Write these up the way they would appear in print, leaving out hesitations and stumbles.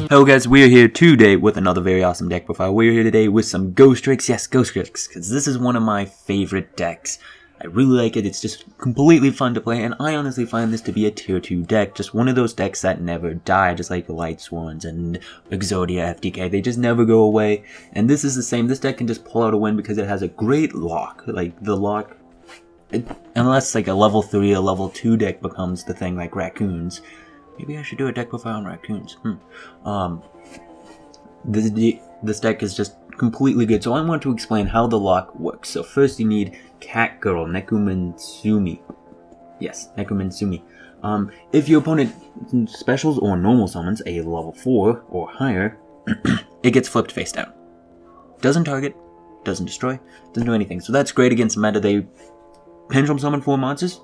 Hello guys, we are here today with another very awesome deck profile. We are here today with some Ghostricks, yes, Ghostricks, because this is one of my favorite decks. I really like it, it's just completely fun to play, and I honestly find this to be a tier 2 deck, just one of those decks that never die, just like the Light Swans and Exodia FTK, they just never go away, and this is the same. This deck can just pull out a win because it has a great lock, like the lock, unless like a level 3 or level 2 deck becomes the thing like Raccoons. Maybe I should do a deck profile on Raccoons. This deck is just completely good. So I want to explain how the lock works. So first you need Cat Girl, Nekumansumi. Yes, Nekumansumi. If your opponent specials or normal summons a level 4 or higher, it gets flipped face down. Doesn't target, doesn't destroy, doesn't do anything. So that's great against meta. They pendulum summon 4 monsters,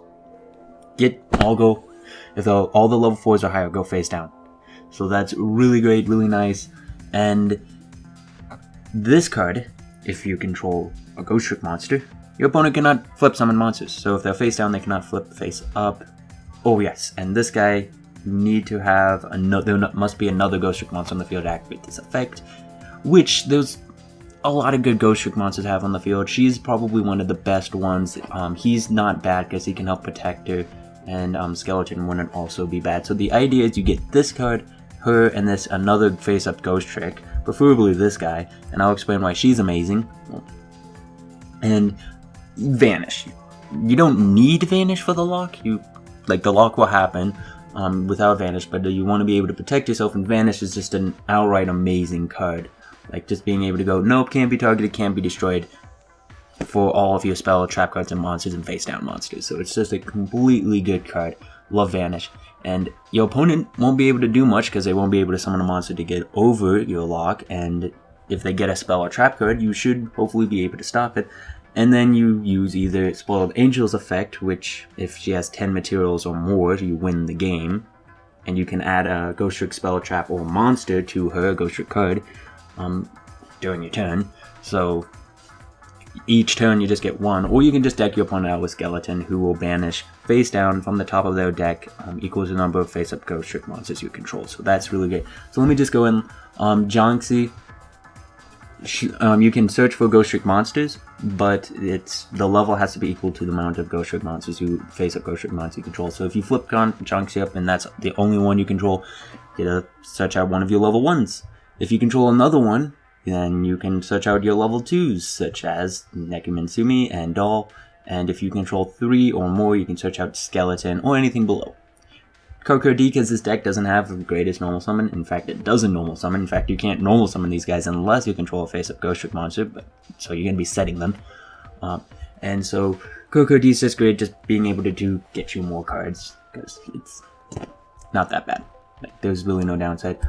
if all the level 4s are higher, go face down. So that's really great, really nice. And this card, if you control a Ghostrick monster, your opponent cannot flip summon monsters. So if they're face down, they cannot flip face up. Oh yes, and this guy, you need to have there must be another Ghostrick monster on the field to activate this effect, which there's a lot of good Ghostrick monsters have on the field. She's probably one of the best ones. He's not bad because he can help protect her. And Skeleton wouldn't also be bad. So the idea is you get this card, her, and this another face-up Ghostrick, preferably this guy, and I'll explain why she's amazing. And Vanish. You don't need Vanish for the lock. The lock will happen without Vanish, but you want to be able to protect yourself, and Vanish is just an outright amazing card. Like just being able to go, nope, can't be targeted, can't be destroyed, for all of your spell, trap cards, and monsters and face down monsters. So it's just a completely good card. Love Vanish. And your opponent won't be able to do much because they won't be able to summon a monster to get over your lock, and if they get a spell or trap card, you should hopefully be able to stop it. And then you use either Spoiled Angel's effect, which if she has 10 materials or more, you win the game. And you can add a Ghostrick spell, trap, or monster to her Ghostrick card during your turn. So each turn you just get one, or you can just deck your opponent out with Skeleton, who will banish face down from the top of their deck equals the number of face-up Ghostrick monsters you control. So that's really good. So let me just go in. Jonxie, you can search for Ghostrick monsters, but the level has to be equal to the amount of Ghostrick monsters face-up Ghostrick monsters you control. So if you flip Jonxie up and that's the only one you control, you gotta search out one of your level 1s. If you control another one, then you can search out your level 2s, such as Nekumansumi and Doll, and if you control 3 or more, you can search out Skeleton or anything below. Coco D, because this deck doesn't have the greatest normal summon. In fact, it doesn't normal summon. In fact, you can't normal summon these guys unless you control a face-up Ghostrick monster, so you're going to be setting them. And so Coco D is just great, just being able to get you more cards, because it's not that bad. There's really no downside.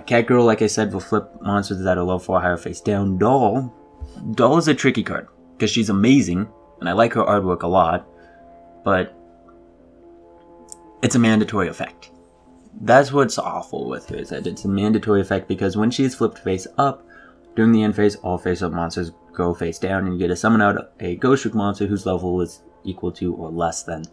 Cat Girl, like I said, will flip monsters that are level 4 higher face down. Doll is a tricky card, because she's amazing, and I like her artwork a lot, but it's a mandatory effect. That's what's awful with her, is that it's a mandatory effect, because when she is flipped face up, during the end phase, all face-up monsters go face down, and you get to summon out a Ghostrick monster whose level is equal to or less than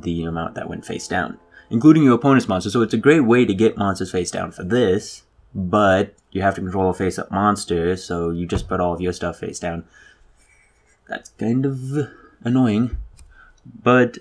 the amount that went face down, including your opponent's monster. So it's a great way to get monsters face down for this, but you have to control a face-up monster, so you just put all of your stuff face down. That's kind of annoying, but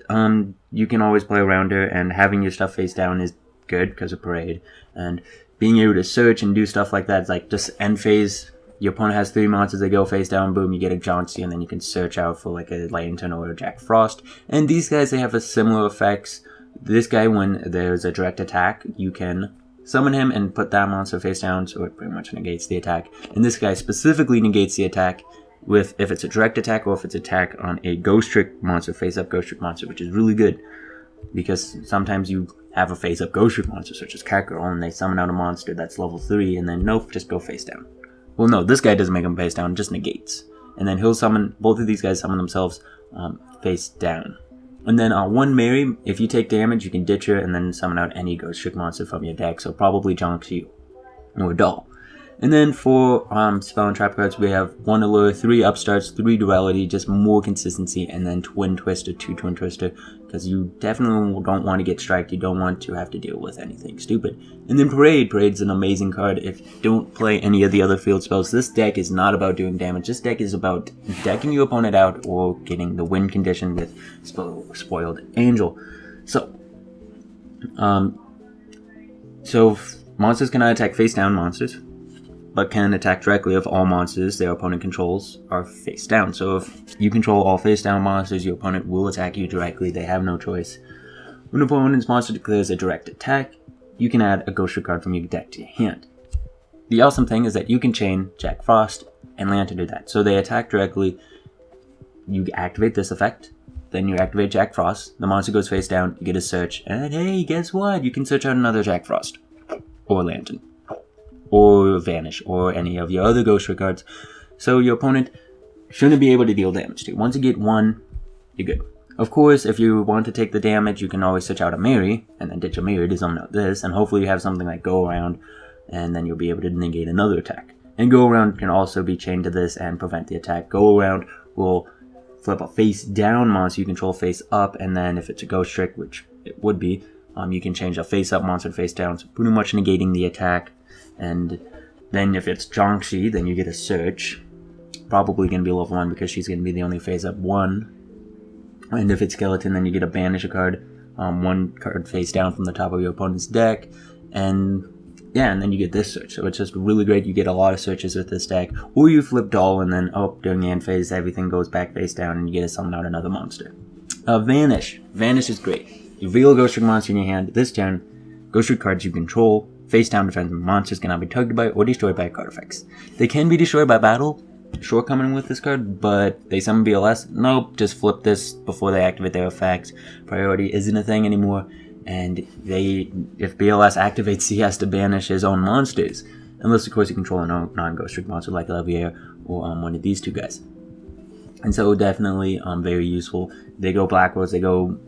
you can always play around her, and having your stuff face down is good because of Parade, and being able to search and do stuff like that, like just end phase, your opponent has 3 monsters, they go face down, boom, you get a Jonxie, and then you can search out for like a Lightning or a Jack Frost. And these guys, they have a similar effects. This guy, when there's a direct attack, you can summon him and put that monster face down, so it pretty much negates the attack. And this guy specifically negates the attack if it's a direct attack or if it's attack on a Ghostrick monster, face-up Ghostrick monster, which is really good, because sometimes you have a face-up Ghostrick monster, such as Cat Girl, and they summon out a monster that's level 3, and then nope, just go face down. Well, no, this guy doesn't make him face down, just negates. And then he'll summon, both of these guys summon themselves face down. And then one Mary, if you take damage, you can ditch her and then summon out any Ghostrick monster from your deck, so probably Jonxie or Doll. And then for spell and trap cards, we have 1 allure, 3 upstarts, 3 duality, just more consistency, and then twin twister, 2 twin twister, because you definitely don't want to get striked. You don't want to have to deal with anything stupid. And then parade's an amazing card. If you don't play any of the other field spells, this deck is not about doing damage. This deck is about decking your opponent out or getting the win condition with spoiled angel. So monsters cannot attack face down monsters, but can attack directly if all monsters their opponent controls are face down. So if you control all face down monsters, your opponent will attack you directly. They have no choice. When an opponent's monster declares a direct attack, you can add a Ghostrick card from your deck to your hand. The awesome thing is that you can chain Jack Frost and land to do that. So they attack directly, you activate this effect, then you activate Jack Frost, the monster goes face down, you get a search, and hey, guess what? You can search out another Jack Frost, or Lantern, or Vanish, or any of your other Ghostrick cards. So your opponent shouldn't be able to deal damage to you. Once you get 1, you're good. Of course, if you want to take the damage, you can always search out a Mary, and then ditch a Mary to summon out this, and hopefully you have something like Go Around, and then you'll be able to negate another attack. And Go Around can also be chained to this and prevent the attack. Go Around will flip a face down monster you control face up, and then if it's a Ghostrick, which it would be, you can change a face up monster to face down, so pretty much negating the attack. And then if it's Jonxi, then you get a search, probably going to be level 1 because she's going to be the only face up one. And if it's Skeleton, then you get a banish a card, 1 card face down from the top of your opponent's deck, and yeah, and then you get this search. So it's just really great. You get a lot of searches with this deck. Or you flip Doll, and then during the end phase, everything goes back face down, and you get to summon out another monster. Vanish. Vanish is great. You reveal a Ghostrick monster in your hand. This turn, Ghostrick cards you control, face down defensive monsters cannot be targeted by or destroyed by card effects. They can be destroyed by battle, shortcoming with this card, but they summon BLS. Nope, just flip this before they activate their effects. Priority isn't a thing anymore. And if BLS activates, he has to banish his own monsters. Unless, of course, you control a non-Ghostrick monster like Levier or one of these 2 guys. And so, definitely very useful. They go Black Rose, they go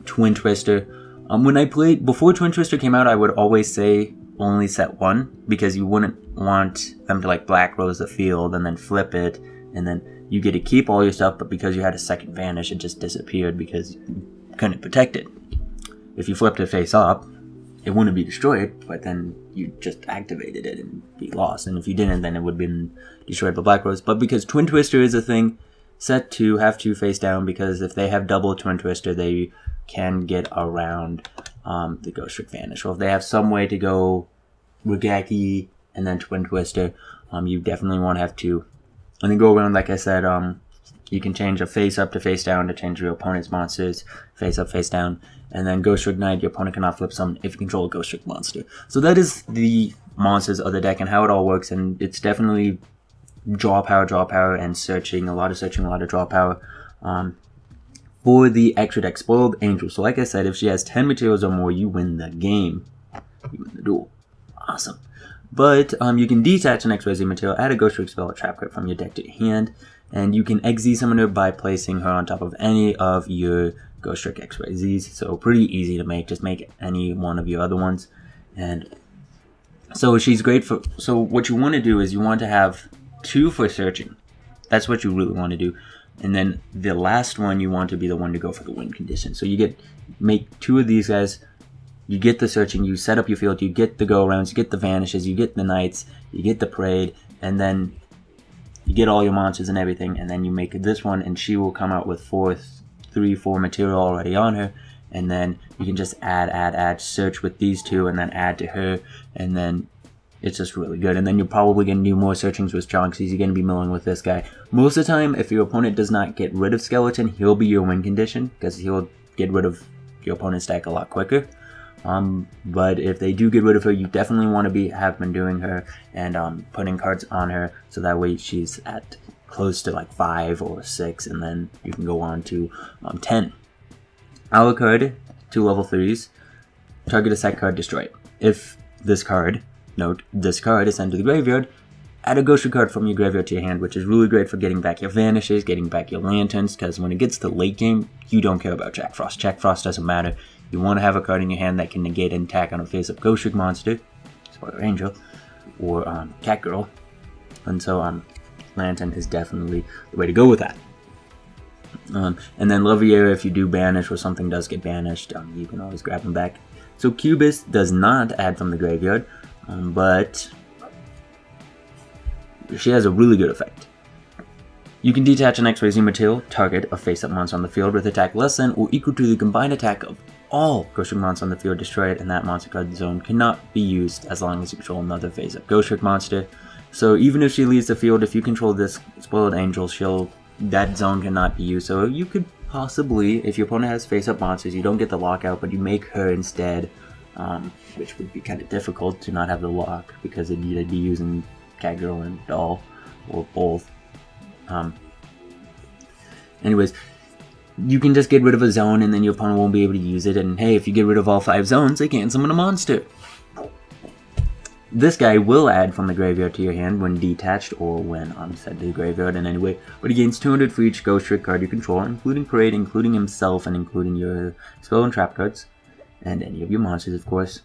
Twin Twister. When I played, before Twin Twister came out, I would always say only set 1, because you wouldn't want them to like Black Rose the field and then flip it, and then you get to keep all your stuff, but because you had a second Vanish, it just disappeared because you couldn't protect it. If you flipped it face up, it wouldn't be destroyed, but then you just activated it and be lost. And if you didn't, then it would have been destroyed by Black Rose. But because Twin Twister is a thing, set 2, have 2 face down, because if they have double Twin Twister, they can get around the Ghostrick Vanish. Or if they have some way to go Regaki and then Twin Twister, you definitely want to have 2. And then go around, like I said, you can change a face up to face down to change your opponent's monsters, face up, face down. And then Ghostrick Knight, your opponent cannot flip summon if you control a Ghostrick monster. So that is the monsters of the deck and how it all works. And it's definitely draw power, and searching, a lot of draw power. For the extra deck, Spoiled Angel. So like I said, if she has 10 materials or more, you win the game. You win the duel. Awesome. But you can detach an XYZ material, add a Ghostrick spell or trap card from your deck to your hand, and you can XZ summon her by placing her on top of any of your Ghostrick XYZs. So pretty easy to make. Just make any one of your other ones. And so she's great for... So what you want to do is you want to have 2 for searching. That's what you really want to do. And then the last one, you want to be the one to go for the win condition. So you make 2 of these guys. You get the searching, you set up your field, you get the go-arounds, you get the vanishes, you get the knights, you get the parade, and then you get all your monsters and everything, and then you make this one, and she will come out with 3, 4 material already on her, and then you can just add, search with these 2, and then add to her, and then it's just really good. And then you're probably going to do more searchings with Jonxie. You're going to be milling with this guy. Most of the time, if your opponent does not get rid of Skeleton, he'll be your win condition, because he'll get rid of your opponent's deck a lot quicker. But if they do get rid of her, you definitely want to have been doing her and putting cards on her, so that way she's at close to like 5 or 6, and then you can go on to 10. Our card, 2 level 3s, target a set card, destroy it. If this card, note, this card is sent to the graveyard, add a Ghostrick card from your graveyard to your hand, which is really great for getting back your Vanishes, getting back your Lanterns, because when it gets to late game, you don't care about Jack Frost. Jack Frost doesn't matter. You want to have a card in your hand that can negate an attack on a face-up Ghostrick monster, Spoiler Angel, or Cat Girl. And so Lantern is definitely the way to go with that. And then Leviator, if you do banish or something does get banished, you can always grab them back. So Cubis does not add from the graveyard, but she has a really good effect. You can detach an X-ray material, target a face-up monster on the field with attack less than or equal to the combined attack of all Ghostrick monsters on the field, destroy it, and that monster card zone cannot be used as long as you control another face-up Ghostrick monster. So even if she leaves the field, if you control this Spoiled Angel, that zone cannot be used. So you could possibly, if your opponent has face-up monsters, you don't get the lockout, but you make her instead, which would be kind of difficult to not have the lock, because it'd either be using Cat Girl and Doll, or both. Anyways, you can just get rid of a zone, and then your opponent won't be able to use it, and hey, if you get rid of all 5 zones, they can't summon a monster. This guy will add from the graveyard to your hand when detached or when sent to the graveyard in any way, but he gains 200 for each Ghostrick card you control, including Parade, including himself, and including your spell and trap cards, and any of your monsters, of course.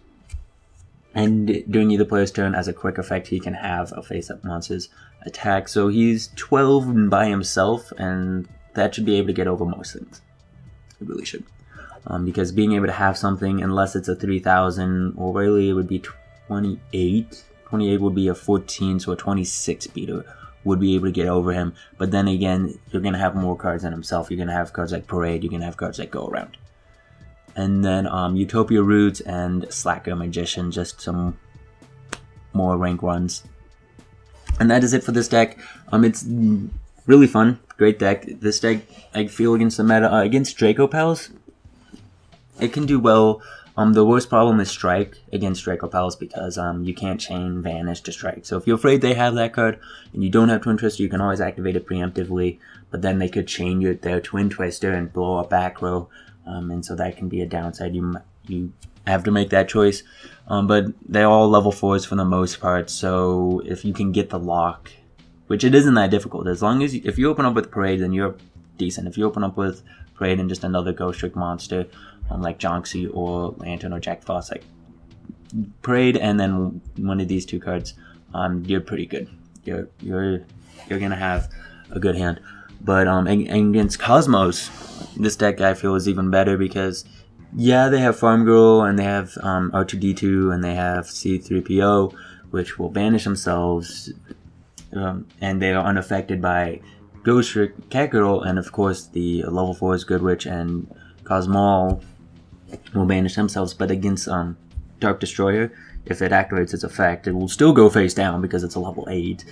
And during either player's turn, as a quick effect, he can have a face-up monster's attack, so he's 12 by himself, and that should be able to get over most things. It really should. Because being able to have something, unless it's a 3000, or really it would be 28. 28 would be a 14, so a 26 beater would be able to get over him. But then again, you're going to have more cards than himself. You're going to have cards like Parade, you're going to have cards that go around. And then Utopia Roots and Slacker Magician, just some more rank runs. And that is it for this deck. It's really fun, great deck. This deck, I feel against the meta, against Draco Pals, it can do well. The worst problem is Strike against Draco Pals, because you can't chain Vanish to Strike. So if you're afraid they have that card and you don't have Twin Twister, you can always activate it preemptively, but then they could chain their Twin Twister and blow up back row, and so that can be a downside. You have to make that choice, but they're all level 4s for the most part, so if you can get the lock, which it isn't that difficult, as long as if you open up with Parade, then you're decent. If you open up with Parade and just another Ghostrick monster, like Jonxie or Lantern or Jack Frost, like Parade and then one of these 2 cards, you're pretty good. You're gonna have a good hand. But against Cosmos, this deck I feel is even better, because yeah, they have Farm Girl and they have R2D2 and they have C3PO, which will banish themselves, and they are unaffected by Ghostrick, Cat Girl, and of course the level 4s Good Witch and Cosmol will banish themselves. But against Dark Destroyer, if it activates its effect, it will still go face down because it's a level 8.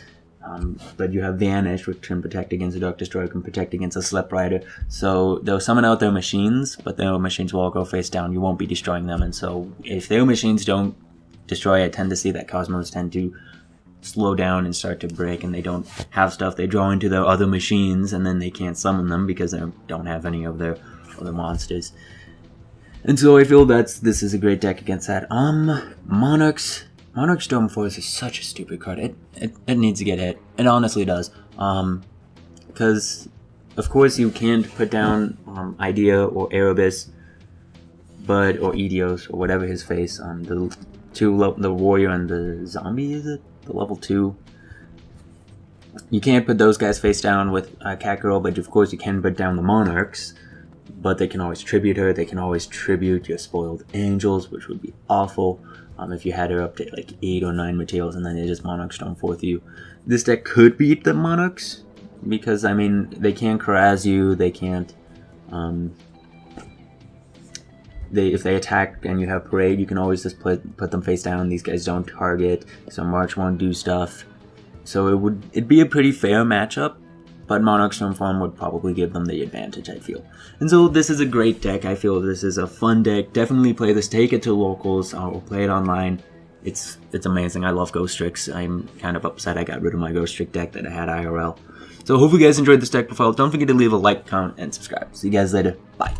But you have Vanish, which can protect against a Dark Destroyer, can protect against a Slip Rider. So they'll summon out their machines, but their machines will all go face down. You won't be destroying them. And so if their machines don't destroy, I tend to see that Cosmos tend to slow down and start to break, and they don't have stuff. They draw into their other machines, and then they can't summon them because they don't have any of their other monsters. And so I feel this is a great deck against that. Monarch Storm Force is such a stupid card. It needs to get hit. It honestly does. Because of course you can't put down Idea or Erebus, or Edios or whatever his face. The warrior and the zombie, is it? The level 2. You can't put those guys face down with Cat Girl, but of course you can put down the Monarchs. But they can always tribute her. They can always tribute your Spoiled Angels, which would be awful if you had her up to like 8 or 9 materials and then they just Monarch Storm Forth you. This deck could beat the Monarchs, because I mean they can't Karaz you. They can't. If they attack and you have Parade, you can always just put them face down. These guys don't target, so March won't do stuff. So it'd be a pretty fair matchup. But Monarch Stormform would probably give them the advantage, I feel. And so this is a great deck. I feel this is a fun deck. Definitely play this. Take it to locals or play it online. It's amazing. I love Ghostricks. I'm kind of upset I got rid of my Ghostrick deck that I had IRL. So hopefully you guys enjoyed this deck profile. Don't forget to leave a like, comment, and subscribe. See you guys later. Bye.